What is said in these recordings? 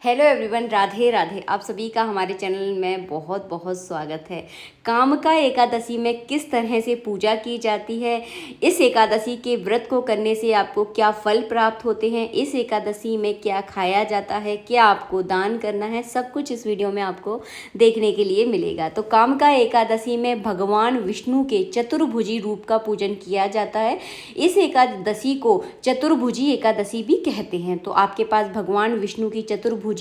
Hello everyone, Radhe Radhe. आप सभी का हमारे चैनल में बहुत बहुत स्वागत है। कामका एकादशी में किस तरह से पूजा की जाती है, इस एकादशी के व्रत को करने से आपको क्या फल प्राप्त होते हैं, इस एकादशी में क्या खाया जाता है, क्या आपको दान करना है, सब कुछ इस वीडियो में आपको देखने के लिए मिलेगा। तो कामका एकादशी में भगवान विष्णु के चतुर्भुजी रूप का पूजन किया जाता है। इस एकादशी को चतुर्भुजी एकादशी भी कहते हैं। तो आपके पास भगवान विष्णु की चतुर्भुजी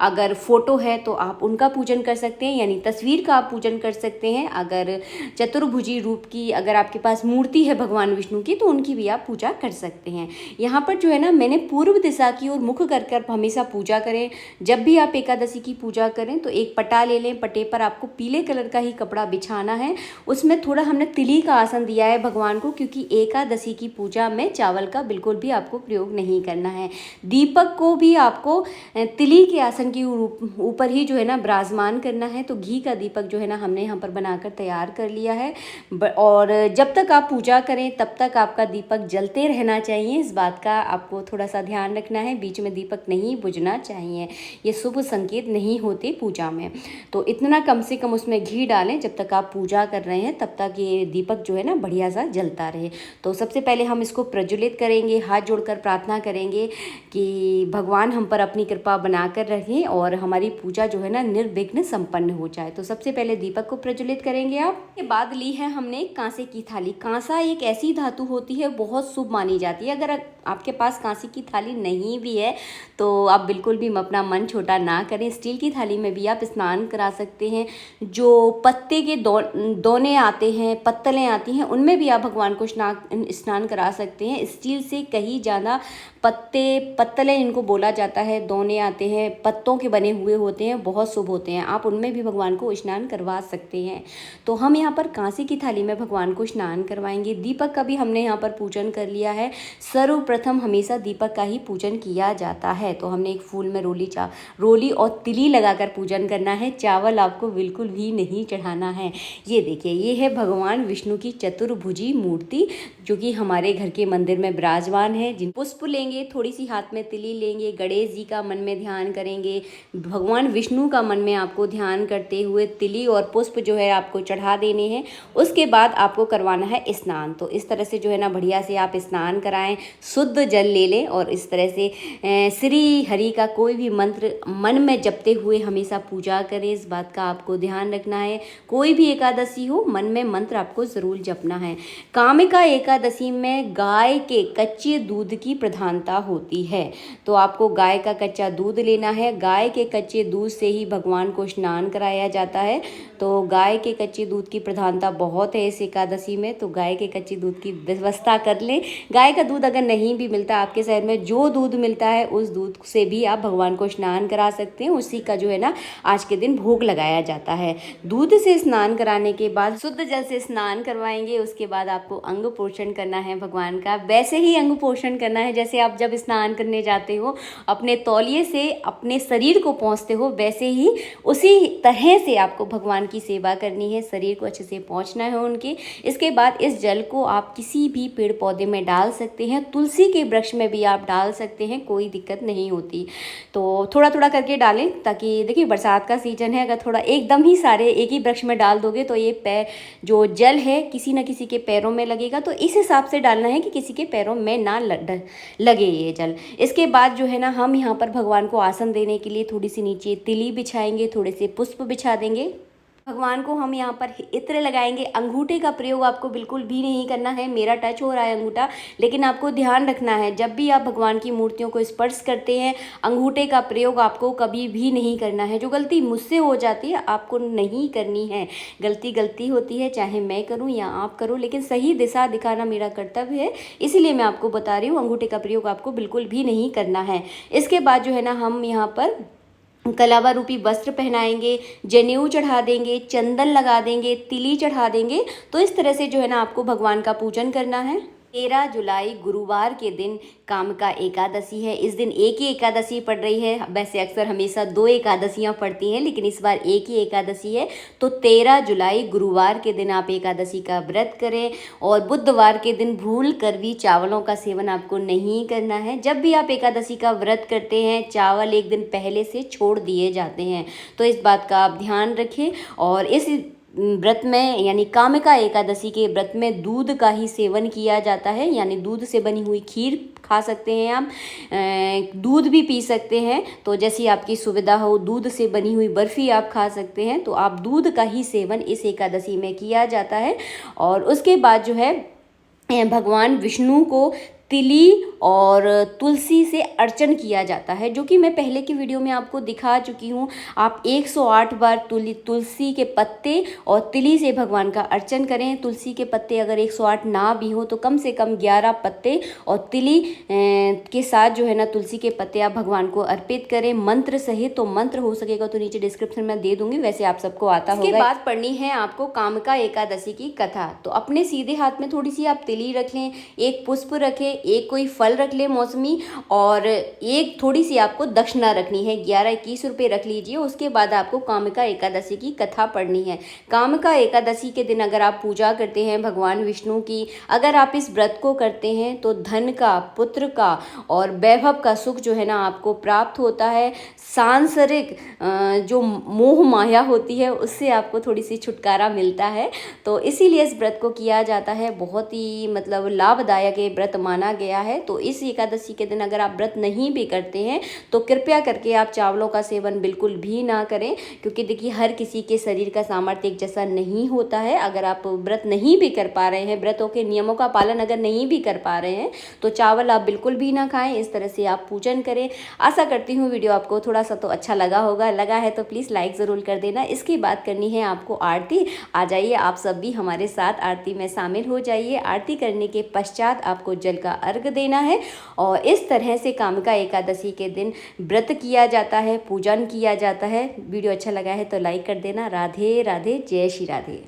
अगर फोटो है तो आप उनका पूजन कर सकते हैं, यानी तस्वीर का आप पूजन कर सकते हैं। अगर चतुर्भुजी रूप की अगर आपके पास मूर्ति है भगवान विष्णु की, तो उनकी भी आप पूजा कर सकते हैं। यहाँ पर जो है ना, मैंने पूर्व दिशा की ओर मुख कर कर हमेशा पूजा करें। जब भी आप एकादशी की पूजा करें तो एक पटा ले लें। पटे पर आपको पीले कलर का ही कपड़ा बिछाना है। उसमें थोड़ा हमने तिली का आसन दिया है भगवान को, क्योंकि एकादशी की पूजा में चावल का बिल्कुल भी आपको प्रयोग नहीं करना है। दीपक को भी आपको तिली के आसन के ऊपर ही जो है ना विराजमान करना है। तो घी का दीपक जो है ना हमने यहाँ पर बनाकर तैयार कर लिया है। और जब तक आप पूजा करें तब तक आपका दीपक जलते रहना चाहिए। इस बात का आपको थोड़ा सा ध्यान रखना है। बीच में दीपक नहीं बुझना चाहिए, ये शुभ संकेत नहीं होते पूजा में। तो इतना कम से कम उसमें घी डालें। जब तक आप पूजा कर रहे हैं तब तक ये दीपक जो है ना बढ़िया सा जलता रहे। तो सबसे पहले हम इसको प्रज्वलित करेंगे, हाथ जोड़कर प्रार्थना करेंगे कि भगवान हम पर अपनी कृपा बना कर रखें और हमारी पूजा जो है ना निर्विघ्न संपन्न हो जाए। तो सबसे पहले दीपक को प्रज्वलित करेंगे आप। के बाद ली है हमने कांसे की थाली। कांसा एक ऐसी धातु होती है, बहुत शुभ मानी जाती है। अगर आपके पास कांसे की थाली नहीं भी है तो आप बिल्कुल भी अपना मन छोटा ना करें। स्टील की थाली में भी आप स्नान करा सकते हैं। जो पत्ते के दोने आते हैं, पत्तलें आती हैं, उनमें भी आप भगवान को स्नान करा सकते हैं। स्टील से कहीं ज़्यादा पत्तलें इनको बोला जाता है, दोने आते हैं, पत्तों के बने हुए होते हैं, बहुत शुभ होते हैं। आप उनमें भी भगवान को स्नान करवा सकते हैं। तो हम यहाँ पर कांसे की थाली में भगवान को स्नान करवाएंगे। दीपक का भी हमने यहाँ पर पूजन कर लिया है। सर्वप्रथम हमेशा दीपक का ही पूजन किया जाता है। तो हमने एक फूल में रोली और तिली लगाकर पूजन करना है। चावल आपको बिल्कुल भी नहीं चढ़ाना है। ये देखिए, ये है भगवान विष्णु की चतुर्भुजी मूर्ति जो कि हमारे घर के मंदिर में विराजमान है। जिन पुष्प लेंगे, थोड़ी सी हाथ में तिली लेंगे, गणेश जी का मन में ध्यान करेंगे, भगवान विष्णु का मन में आपको ध्यान करते हुए तिली और पुष्प जो है आपको चढ़ा देने हैं। उसके बाद आपको करवाना है स्नान। तो इस तरह से जो है ना बढ़िया से आप स्नान कराएं, शुद्ध जल ले लें और इस तरह से श्री हरि का कोई भी मंत्र मन में जपते हुए हमेशा पूजा करें। इस बात का आपको ध्यान रखना है। कोई भी एकादशी हो, मन में मंत्र आपको ज़रूर जपना है। कामिका एकादशी में गाय के कच्चे दूध की प्रधानता होती है। तो आपको गाय का कच्चा दूध लेना है। गाय के कच्चे दूध से ही भगवान को स्नान कराया जाता है। तो गाय के कच्चे दूध की प्रधानता बहुत है इस एकादशी में। तो गाय के कच्चे दूध की व्यवस्था कर लें। गाय का दूध अगर नहीं भी मिलता आपके शहर में, जो दूध मिलता है उस दूध से भी आप भगवान को स्नान करा सकते हैं। उसी का जो है ना आज के दिन भोग लगाया जाता है। दूध से स्नान कराने के बाद शुद्ध जल से स्नान करवाएंगे। उसके बाद आपको अंग पोषण करना है भगवान का। वैसे ही अंग पोषण करना है जैसे आप जब स्नान करने जाते हो अपने तौलिए से अपने शरीर को पोंछते हो, वैसे ही उसी तरह से आपको भगवान की सेवा करनी है। शरीर को अच्छे से पोंछना है उनके। इसके बाद इस जल को आप किसी भी पेड़ पौधे में डाल सकते हैं। तुलसी के वृक्ष में भी आप डाल सकते हैं, कोई दिक्कत नहीं होती। तो थोड़ा थोड़ा करके डालें, ताकि देखिए बरसात का सीजन है। अगर थोड़ा एकदम ही सारे एक ही वृक्ष में डाल दोगे तो ये जो जल है किसी न किसी के पैरों में लगेगा। तो इस हिसाब से डालना है कि किसी के पैरों में ना लगे ये जल। इसके बाद जो है ना हम यहाँ पर भगवान को आसन देने के लिए थोड़ी सी नीचे तिली बिछाएंगे, थोड़े से पुष्प बिछा देंगे। भगवान को हम यहाँ पर इत्र लगाएंगे। अंगूठे का प्रयोग आपको बिल्कुल भी नहीं करना है। मेरा टच हो रहा है अंगूठा, लेकिन आपको ध्यान रखना है जब भी आप भगवान की मूर्तियों को स्पर्श करते हैं, अंगूठे का प्रयोग आपको कभी भी नहीं करना है। जो गलती मुझसे हो जाती है आपको नहीं करनी है। गलती होती है, चाहे मैं करूँ या आप करो, लेकिन सही दिशा दिखाना मेरा कर्तव्य है, इसीलिए मैं आपको बता रही हूँ। अंगूठे का प्रयोग आपको बिल्कुल भी नहीं करना है। इसके बाद जो है ना हम यहाँ पर कलावा रूपी वस्त्र पहनाएंगे, जनेऊ चढ़ा देंगे, चंदन लगा देंगे, तिली चढ़ा देंगे। तो इस तरह से जो है ना आपको भगवान का पूजन करना है। 13 जुलाई गुरुवार के दिन कामका एकादशी है। इस दिन एक ही एकादशी पड़ रही है। वैसे अक्सर हमेशा 2 एकादशियां पड़ती हैं, लेकिन इस बार एक ही एकादशी है। तो 13 जुलाई गुरुवार के दिन आप एकादशी का व्रत करें और बुधवार के दिन भूल कर भी चावलों का सेवन आपको नहीं करना है। जब भी आप एकादशी का व्रत करते हैं, चावल एक दिन पहले से छोड़ दिए जाते हैं, तो इस बात का आप ध्यान रखें। और इस व्रत में यानी कामिका एकादशी के व्रत में दूध का ही सेवन किया जाता है, यानी दूध से बनी हुई खीर खा सकते हैं आप, दूध भी पी सकते हैं। तो जैसी आपकी सुविधा हो, दूध से बनी हुई बर्फ़ी आप खा सकते हैं। तो आप दूध का ही सेवन इस एकादशी में किया जाता है। और उसके बाद जो है भगवान विष्णु को तिली और तुलसी से अर्चन किया जाता है, जो कि मैं पहले की वीडियो में आपको दिखा चुकी हूँ। आप 108 बार तुलसी के पत्ते और तिली से भगवान का अर्चन करें। तुलसी के पत्ते अगर 108 ना भी हो तो कम से कम 11 पत्ते और तिली के साथ जो है ना तुलसी के पत्ते आप भगवान को अर्पित करें मंत्र सहित। तो मंत्र हो सकेगा तो नीचे डिस्क्रिप्शन में दे दूंगी, वैसे आप सबको आता होगा। इसके बाद पढ़नी है आपको कामका एकादशी की कथा। तो अपने सीधे हाथ में थोड़ी सी आप तिली रख लें, एक पुष्प रखें, एक कोई फल रख ले मौसमी, और एक थोड़ी सी आपको दक्षिणा रखनी है, 11-21 रुपये रख लीजिए। उसके बाद आपको कामिका एकादशी की कथा पढ़नी है। कामिका एकादशी के दिन अगर आप पूजा करते हैं भगवान विष्णु की, अगर आप इस व्रत को करते हैं तो धन का, पुत्र का और वैभव का सुख जो है ना आपको प्राप्त होता है। सांसारिक जो मोह माया होती है उससे आपको थोड़ी सी छुटकारा मिलता है। तो इसीलिए इस व्रत को किया जाता है। बहुत ही मतलब लाभदायक ये व्रत माना गया है। तो इस एकादशी के दिन अगर आप व्रत नहीं भी करते हैं तो कृपया करके आप चावलों का सेवन बिल्कुल भी ना करें, क्योंकि देखिए हर किसी के शरीर का सामर्थ्य एक जैसा नहीं होता है। अगर आप व्रत नहीं भी कर पा रहे हैं, व्रतों के नियमों का पालन अगर नहीं भी कर पा रहे हैं, तो चावल आप बिल्कुल भी ना खाएं। इस तरह से आप पूजन करें। आशा करती हूँ वीडियो आपको थोड़ा सा तो अच्छा लगा होगा। लगा है तो प्लीज़ लाइक ज़रूर कर देना। इसके बाद करनी है आपको आरती। आ जाइए आप सब भी हमारे साथ आरती में शामिल हो जाइए। आरती करने के पश्चात आपको जल का अर्घ देना है। और इस तरह से कामिका एकादशी के दिन व्रत किया जाता है, पूजन किया जाता है। वीडियो अच्छा लगा है तो लाइक कर देना। राधे राधे, जय श्री राधे।